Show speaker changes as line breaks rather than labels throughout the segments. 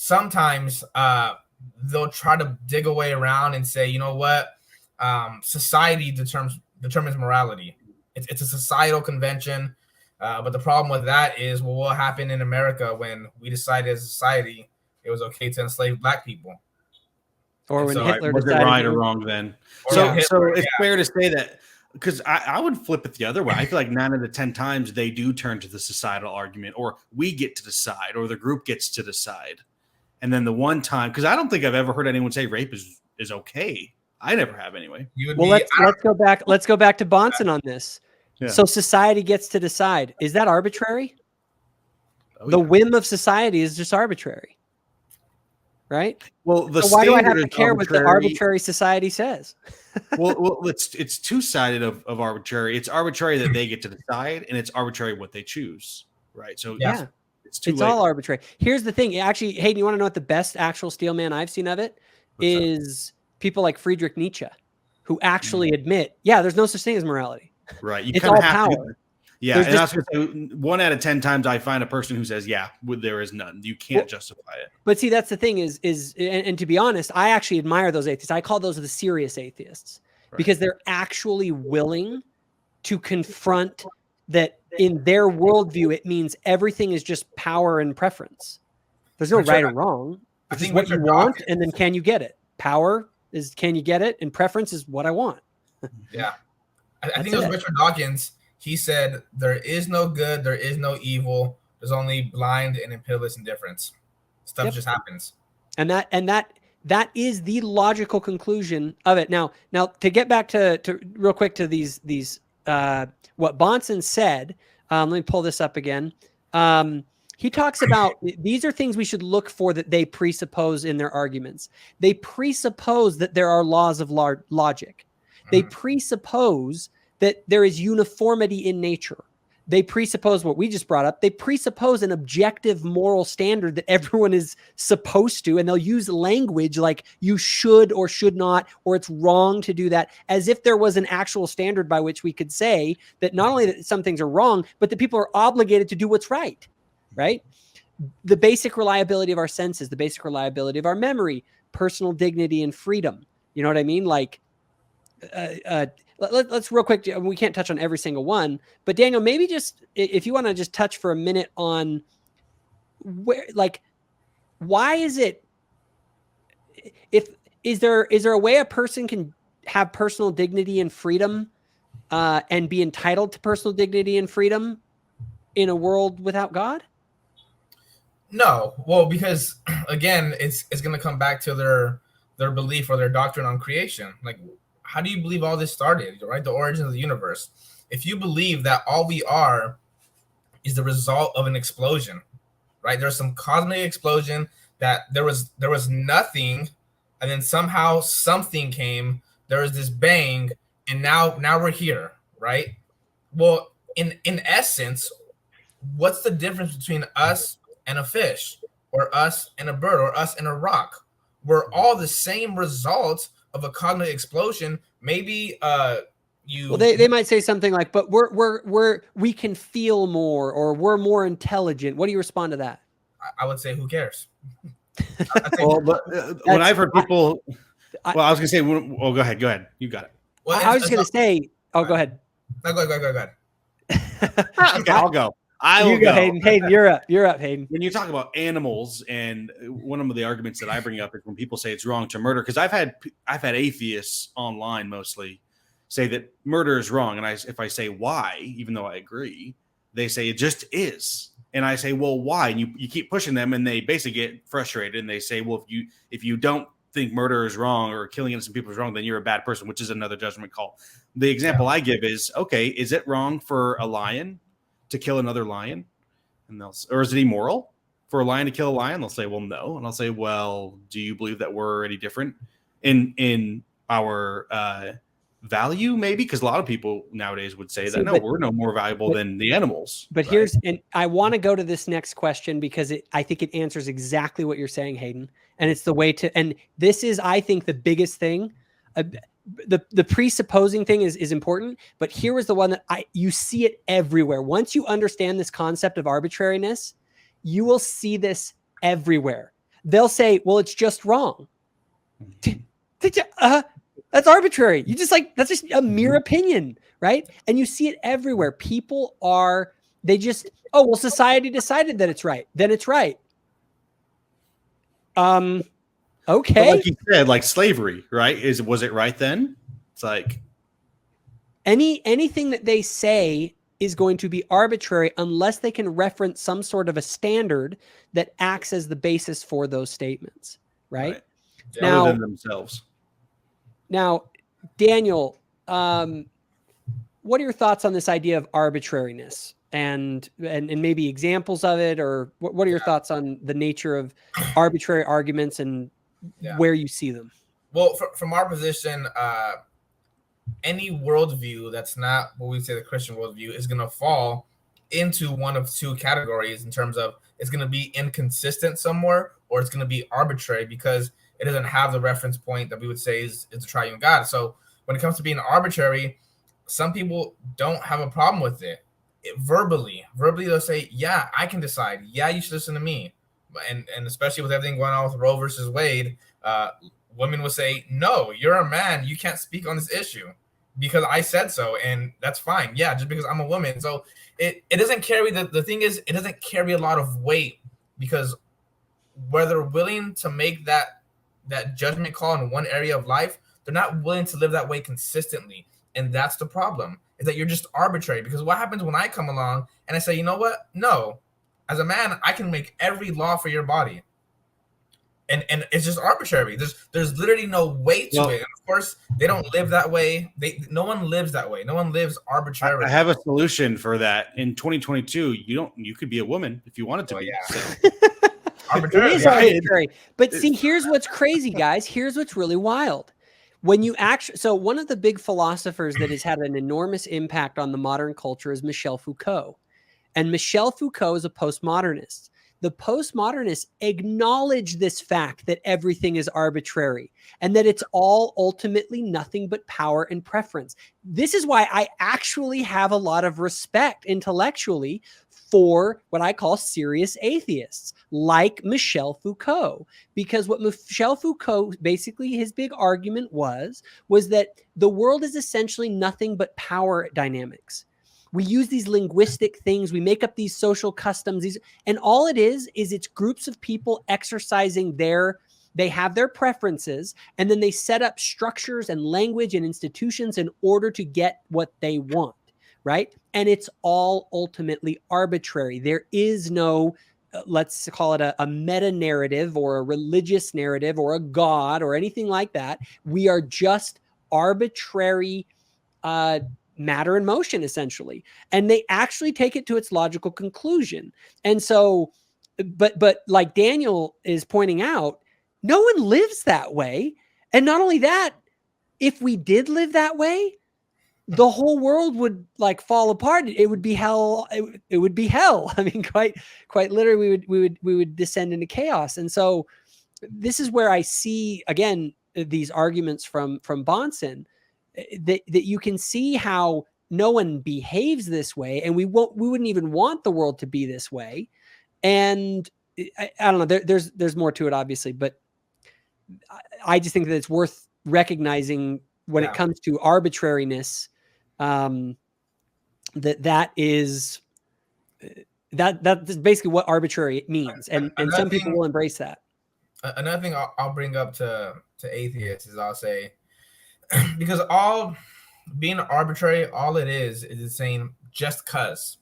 sometimes they'll try to dig a way around and say, you know what, society determines morality. It's a societal convention. But the problem with that is, well, what happened in America when we decided as a society it was okay to enslave black people?
Or when Hitler
was it
decided
right or wrong then? So it's fair to say that, because I would flip it the other way. I feel like 9 out of 10 times they do turn to the societal argument, or we get to decide, or the group gets to decide. And then the one time, because I don't think I've ever heard anyone say rape is okay. I never have anyway.
Well, let's go back. Let's go back to Bahnsen on this. Yeah. So society gets to decide. Is that arbitrary? The whim of society is just arbitrary, right?
Well,
so why do I have to care what the arbitrary society says?
well, it's two-sided of arbitrary. It's arbitrary that they get to decide, and it's arbitrary what they choose, right? So
yeah, it's all arbitrary. Here's the thing. Actually, Hayden, you want to know what the best actual steel man I've seen of it is? People like Friedrich Nietzsche, who actually admit, there's no such thing as morality.
Right.
It's all power.
Yeah. And I was going to say, 1 out of 10 times I find a person who says, there is none. You can't justify it.
But see, that's the thing and to be honest, I actually admire those atheists. I call those the serious atheists because they're actually willing to confront that in their worldview, it means everything is just power and preference. There's no right or wrong. It's just what you want. And then can you get it? Power is can you get it? And preference is what I want.
Yeah. I think it was Richard Dawkins. He said, there is no good, there is no evil. There's only blind and pitiless indifference. Stuff just happens.
And that is the logical conclusion of it. Now to get back to real quick to these what Bahnsen said, let me pull this up again. He talks about these are things we should look for that they presuppose in their arguments. They presuppose that there are laws of logic. They presuppose that there is uniformity in nature. They presuppose what we just brought up. They presuppose an objective moral standard that everyone is supposed to, and they'll use language like you should or should not, or it's wrong to do that, as if there was an actual standard by which we could say that not only that some things are wrong, but that people are obligated to do what's right. Right? The basic reliability of our senses, the basic reliability of our memory, personal dignity and freedom. You know what I mean? Like, let's real quick. We can't touch on every single one, but Daniel, maybe just if you want to just touch for a minute on where, like, why is it? Is there a way a person can have personal dignity and freedom, and be entitled to personal dignity and freedom in a world without God?
No. Well, because again, it's going to come back to their belief or their doctrine on creation. Like, how do you believe all this started, right? The origin of the universe. If you believe that all we are is the result of an explosion, right? There's some cosmic explosion that there was nothing, and then somehow something came. There was this bang, and now we're here, right? Well, in essence, what's the difference between us and a fish, or us and a bird, or us and a rock? We're all the same result of a cosmic explosion. Maybe
they might say something like, but we can feel more, or we're more intelligent. What do you respond to that?
I would say, who cares?
When I've heard people, I was gonna say, go ahead, you got it.
Well, I was just gonna say, go ahead.
No, go ahead.
Okay, I'll go.
You go, Hayden. Hayden, you're up, Hayden.
When you talk about animals, and one of the arguments that I bring up is when people say it's wrong to murder, because I've had atheists online mostly say that murder is wrong, and if I say why, even though I agree, they say it just is, and I say, well, why? And you keep pushing them, and they basically get frustrated, and they say, well, if you don't think murder is wrong or killing innocent people is wrong, then you're a bad person, which is another judgment call. The example I give is, okay, is it wrong for a lion to kill another lion? Or is it immoral for a lion to kill a lion? They'll say, well, no. And I'll say, well, do you believe that we're any different in our value? Maybe, because a lot of people nowadays would say that we're no more valuable than the animals.
But right? And I want to go to this next question because I think it answers exactly what you're saying, Hayden. And it's the way to, and this is, I think, the biggest thing. The presupposing thing is important, but here was the one that you see it everywhere. Once you understand this concept of arbitrariness, you will see this everywhere. they'll say, well, it's just wrong. That's arbitrary. You just like, that's just a mere opinion, right? And you see it everywhere. People are, they just, oh, well, society decided that it's right. Then it's right. Okay.
But like you said, like slavery, right? Was it right then? It's like
anything that they say is going to be arbitrary unless they can reference some sort of a standard that acts as the basis for those statements, right? Now,
other than themselves.
Now, Daniel, what are your thoughts on this idea of arbitrariness and maybe examples of it, or what are your thoughts on the nature of arbitrary arguments and where you see them?
Well, from our position, any worldview that's not what we say the Christian worldview is going to fall into one of two categories in terms of it's going to be inconsistent somewhere, or it's going to be arbitrary because it doesn't have the reference point that we would say is the triune God. So when it comes to being arbitrary, some people don't have a problem with it. Verbally they'll say, yeah, I can decide. Yeah, you should listen to me. And especially with everything going on with Roe versus Wade, women will say, no, you're a man. You can't speak on this issue because I said so. And that's fine. Yeah, just because I'm a woman. So it doesn't carry, the thing is, it doesn't carry a lot of weight because where they're willing to make that judgment call in one area of life, they're not willing to live that way consistently. And that's the problem, is that you're just arbitrary. Because what happens when I come along and I say, you know what? No, as a man, I can make every law for your body. And it's just arbitrary. There's literally no weight to it. And of course, they don't live that way. No one lives that way. No one lives arbitrarily.
I have a solution for that. In 2022, you could be a woman if you wanted to be.
Yeah.
So.
It is arbitrary. But see, here's what's crazy, guys. Here's what's really wild. When you actually, so one of the big philosophers that has had an enormous impact on the modern culture is Michel Foucault. And Michel Foucault is a postmodernist. The postmodernists acknowledge this fact that everything is arbitrary and that it's all ultimately nothing but power and preference. This is why I actually have a lot of respect intellectually for what I call serious atheists, like Michel Foucault. Because what Michel Foucault, basically his big argument was that the world is essentially nothing but power dynamics. We use these linguistic things. We make up these social customs. And all it is it's groups of people exercising they have their preferences, and then they set up structures and language and institutions in order to get what they want, right? And it's all ultimately arbitrary. There is no, let's call it a meta-narrative or a religious narrative or a God or anything like that. We are just arbitrary matter in motion, essentially. And they actually take it to its logical conclusion. And so, but like Daniel is pointing out, no one lives that way. And not only that, if we did live that way, the whole world would like fall apart. It would be hell. It would be hell. I mean, quite literally, we would descend into chaos. And so this is where I see, again, these arguments from Bahnsen, that you can see how no one behaves this way, and we wouldn't even want the world to be this way. And I don't know, there's more to it, obviously, but I just think that it's worth recognizing when it comes to arbitrariness, that is basically what arbitrary means, and some people will embrace that.
Another thing I'll bring up to atheists is I'll say, because being arbitrary, all it is saying just because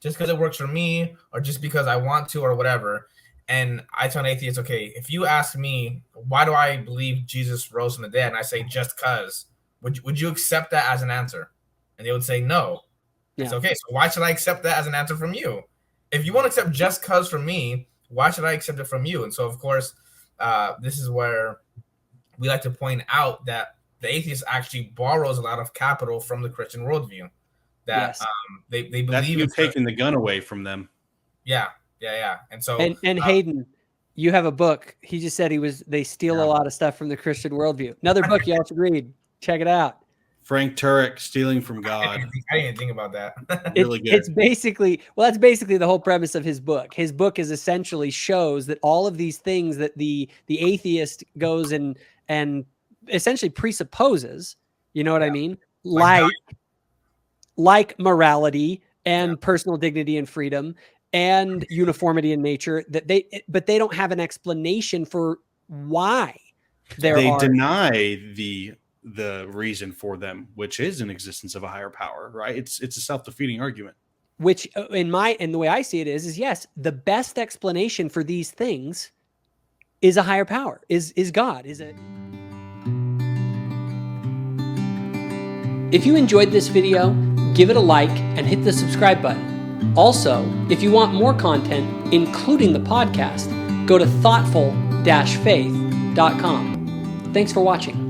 it works for me, or just because I want to, or whatever. And I tell an atheist, okay, if you ask me, why do I believe Jesus rose from the dead? And I say, just because, would you accept that as an answer? And they would say, no. Yeah. It's okay. So why should I accept that as an answer from you? If you want to accept just because from me, why should I accept it from you? And so, of course, this is where we like to point out that the atheist actually borrows a lot of capital from the Christian worldview. That they believe
that's you taking the gun away from them.
Yeah. And so
and Hayden, you have a book. He just said they steal a lot of stuff from the Christian worldview. Another book you all should read. Check it out.
Frank Turek stealing from God.
I didn't even think about that.
Really good.
It's basically, well, that's basically the whole premise of his book. His book is essentially shows that all of these things that the atheist goes and essentially presupposes, you know what I mean? Like morality and personal dignity and freedom and uniformity in nature, but they don't have an explanation for why
they deny the reason for them, which is an existence of a higher power, right? It's a self-defeating argument.
Which in the way I see it is yes, the best explanation for these things is a higher power, is God, is it? If you enjoyed this video, give it a like and hit the subscribe button. Also, if you want more content, including the podcast, go to thoughtful-faith.com. Thanks for watching.